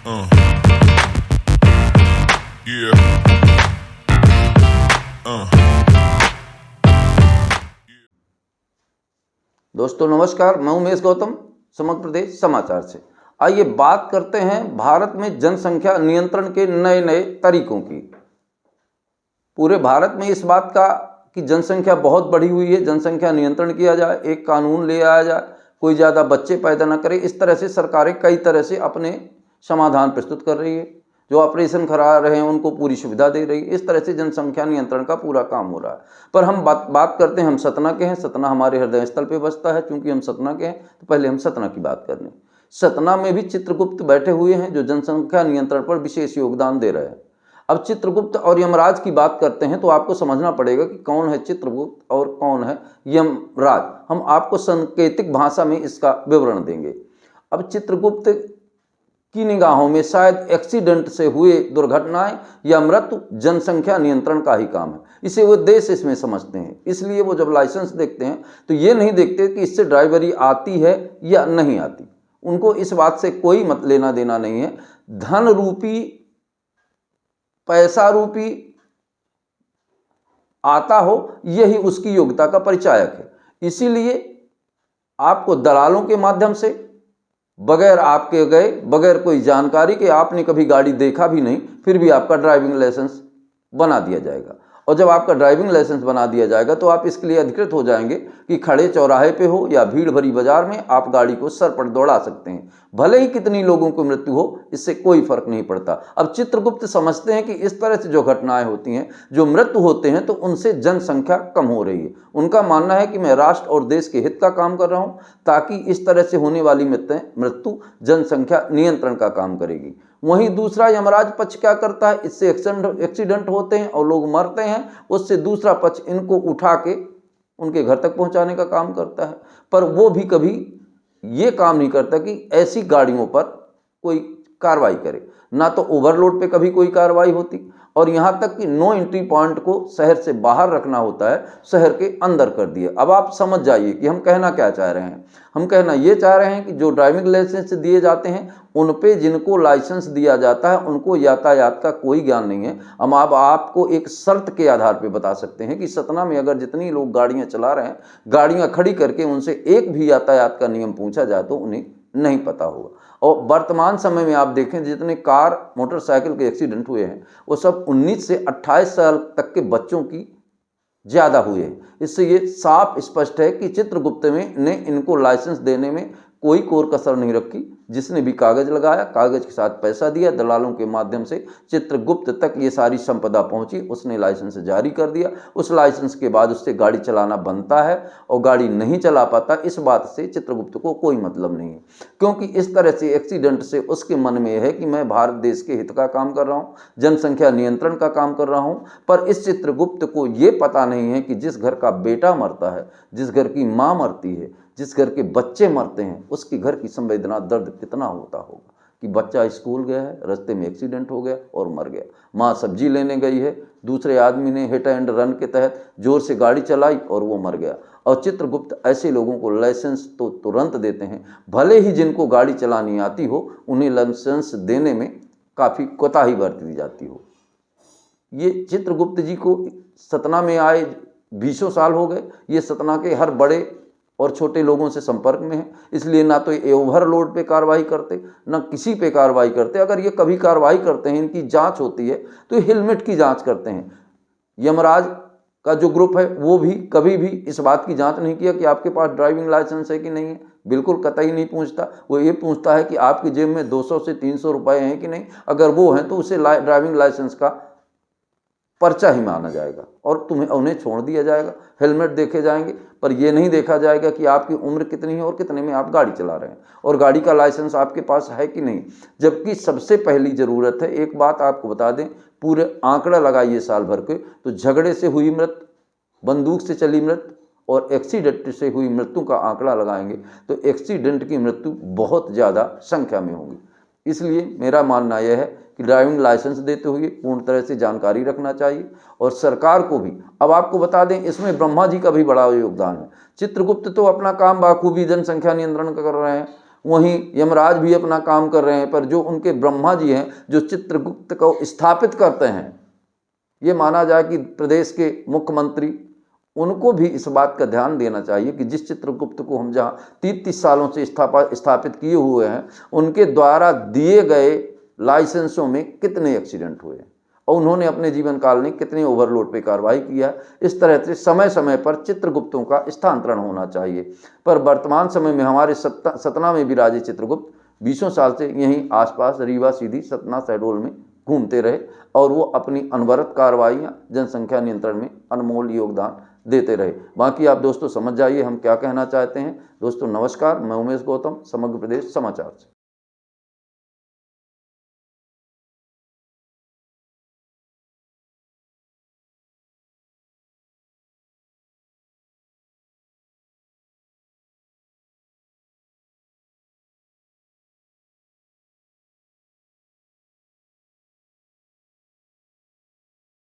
Uh, yeah. दोस्तों नमस्कार, मैं उमेश गौतम, समग्र प्रदेश समाचार से। आइए बात करते हैं भारत में जनसंख्या नियंत्रण के नए नए तरीकों की। पूरे भारत में इस बात का कि जनसंख्या बहुत बढ़ी हुई है, जनसंख्या नियंत्रण किया जाए, एक कानून ले आया जाए, कोई ज़्यादा बच्चे पैदा न करे। इस तरह से सरकारें कई तरह से अपने समाधान प्रस्तुत कर रही है। जो ऑपरेशन करा रहे हैं उनको पूरी सुविधा दे रही है। इस तरह से जनसंख्या नियंत्रण का पूरा काम हो रहा है। पर हम बात करते हैं, हम सतना के हैं, सतना हमारे हृदय स्थल पे बसता है। चूंकि हम सतना के हैं तो पहले हम सतना की बात कर लें। सतना में भी चित्रगुप्त बैठे हुए हैं जो जनसंख्या नियंत्रण पर विशेष योगदान दे रहे हैं। अब चित्रगुप्त और यमराज की बात करते हैं तो आपको समझना पड़ेगा कि कौन है चित्रगुप्त और कौन है यमराज। हम आपको सांकेतिक भाषा में इसका विवरण देंगे। अब चित्रगुप्त की निगाहों में शायद एक्सीडेंट से हुए दुर्घटनाएं या मृत्यु जनसंख्या नियंत्रण का ही काम है। इसे वो देश इसमें समझते हैं। इसलिए वो जब लाइसेंस देखते हैं तो ये नहीं देखते कि इससे ड्राइवरी आती है या नहीं आती। उनको इस बात से कोई मत लेना देना नहीं है। धन रूपी, पैसा रूपी आता हो, यही उसकी योग्यता का परिचायक है। इसीलिए आपको दलालों के माध्यम से, बगैर आपके गए, बगैर कोई जानकारी के, आपने कभी गाड़ी देखा भी नहीं, फिर भी आपका ड्राइविंग लाइसेंस बना दिया जाएगा। और जब आपका ड्राइविंग लाइसेंस बना दिया जाएगा तो आप इसके लिए अधिकृत हो जाएंगे कि खड़े चौराहे पे हो या भीड़ भरी बाजार में आप गाड़ी को सर पर दौड़ा सकते हैं। भले ही कितनी लोगों को मृत्यु हो, इससे कोई फर्क नहीं पड़ता। अब चित्रगुप्त समझते हैं कि इस तरह से जो घटनाएं होती हैं, जो मृत्यु होते हैं, तो उनसे जनसंख्या कम हो रही है। उनका मानना है कि मैं राष्ट्र और देश के हित का काम कर रहा हूं, ताकि इस तरह से होने वाली मृत्यु जनसंख्या नियंत्रण का काम करेगी। वहीं दूसरा यमराज पक्ष क्या करता है, इससे एक्सीडेंट होते हैं और लोग मरते हैं, उससे दूसरा पक्ष इनको उठा के उनके घर तक पहुंचाने का काम करता है। पर वो भी कभी ये काम नहीं करता कि ऐसी गाड़ियों पर कोई कार्रवाई करे। ना तो ओवरलोड पे कभी कोई कार्रवाई होती, और यहाँ तक कि नो एंट्री पॉइंट को शहर से बाहर रखना होता है, शहर के अंदर कर दिया। अब आप समझ जाइए कि हम कहना क्या चाह रहे हैं। हम कहना ये चाह रहे हैं कि जो ड्राइविंग लाइसेंस दिए जाते हैं, उन पे जिनको लाइसेंस दिया जाता है उनको यातायात का कोई ज्ञान नहीं है। हम अब आपको एक शर्त के आधार पे बता सकते हैं कि सतना में अगर जितनी लोग गाड़ियां चला रहे हैं, गाड़ियां खड़ी करके उनसे एक भी यातायात का नियम पूछा जाए तो उन्हें नहीं पता होगा। और वर्तमान समय में आप देखें, जितने कार मोटरसाइकिल के एक्सीडेंट हुए हैं वो सब 19 से 28 साल तक के बच्चों की ज़्यादा हुए हैं। इससे ये साफ स्पष्ट है कि चित्रगुप्त ने इनको लाइसेंस देने में कोई कोर कसर नहीं रखी। जिसने भी कागज लगाया, कागज के साथ पैसा दिया, दलालों के माध्यम से चित्रगुप्त तक ये सारी संपदा पहुंची, उसने लाइसेंस जारी कर दिया। उस लाइसेंस के बाद उससे गाड़ी चलाना बनता है और गाड़ी नहीं चला पाता, इस बात से चित्रगुप्त को कोई मतलब नहीं है। क्योंकि इस तरह से एक्सीडेंट से उसके मन में है कि मैं भारत देश के हित का काम कर रहा हूँ, जनसंख्या नियंत्रण का काम कर रहा हूँ। पर इस चित्रगुप्त को ये पता नहीं है कि जिस घर का बेटा मरता है, जिस घर की माँ मरती है, जिस घर के बच्चे मरते हैं, उसकी घर की संवेदना दर्द कितना होता होगा कि बच्चा स्कूल गया है, रास्ते में एक्सीडेंट हो गया और मर गया। माँ सब्जी लेने गई है, दूसरे आदमी ने हिट एंड रन के तहत जोर से गाड़ी चलाई और वो मर गया। और चित्रगुप्त ऐसे लोगों को लाइसेंस तो तुरंत देते हैं, भले ही जिनको गाड़ी चलानी आती हो उन्हें लाइसेंस देने में काफ़ी कोताही बरती जाती हो। ये चित्रगुप्त जी को सतना में आए 20 साल हो गए। ये सतना के हर बड़े और छोटे लोगों से संपर्क में है, इसलिए ना तो ये ओवरलोड पे कार्रवाई करते, ना किसी पे कार्रवाई करते। अगर ये कभी कार्रवाई करते हैं, इनकी जांच होती है तो हेलमेट की जांच करते हैं। यमराज का जो ग्रुप है वो भी कभी भी इस बात की जांच नहीं किया कि आपके पास ड्राइविंग लाइसेंस है कि नहीं है, बिल्कुल कतई नहीं पूछता। वो ये पूछता है कि आपकी जेब में 200 से 300 रुपए हैं कि नहीं। अगर वो हैं तो उसे ड्राइविंग लाइसेंस का पर्चा ही माना जाएगा और उन्हें छोड़ दिया जाएगा। हेलमेट देखे जाएंगे, पर यह नहीं देखा जाएगा कि आपकी उम्र कितनी है और कितने में आप गाड़ी चला रहे हैं और गाड़ी का लाइसेंस आपके पास है कि नहीं। जबकि सबसे पहली ज़रूरत है, एक बात आपको बता दें, पूरे आंकड़ा लगाइए साल भर के, तो झगड़े से हुई मृत्यु, बंदूक से चली मृत्यु और एक्सीडेंट से हुई मृत्यु का आंकड़ा लगाएंगे तो एक्सीडेंट की मृत्यु बहुत ज़्यादा संख्या में होंगी। इसलिए मेरा मानना यह है कि ड्राइविंग लाइसेंस देते हुए पूर्ण तरह से जानकारी रखना चाहिए और सरकार को भी। अब आपको बता दें, इसमें ब्रह्मा जी का भी बड़ा योगदान है। चित्रगुप्त तो अपना काम बाखूबी जनसंख्या नियंत्रण का कर रहे हैं, वहीं यमराज भी अपना काम कर रहे हैं, पर जो उनके ब्रह्मा जी हैं जो चित्रगुप्त को स्थापित करते हैं, ये माना जाए कि प्रदेश के मुख्यमंत्री, उनको भी इस बात का ध्यान देना चाहिए कि जिस चित्रगुप्त को हम जहाँ 30-30 सालों से स्थापित किए हुए हैं, उनके द्वारा दिए गए लाइसेंसों में कितने एक्सीडेंट हुए हैं और उन्होंने अपने जीवन काल में कितने ओवरलोड पे कार्रवाई किया। इस तरह से समय समय पर चित्रगुप्तों का स्थानांतरण होना चाहिए। पर वर्तमान समय में हमारे सतना में विराजे चित्रगुप्त 20 साल से यहीं आसपास रीवा, सीधी, सतना, शहडोल में घूमते रहे और वो अपनी अनवरत कार्रवाइयाँ जनसंख्या नियंत्रण में अनमोल योगदान देते रहे। बाकी आप दोस्तों समझ जाइए हम क्या कहना चाहते हैं। दोस्तों नमस्कार, मैं उमेश गौतम, समग्र प्रदेश समाचार से।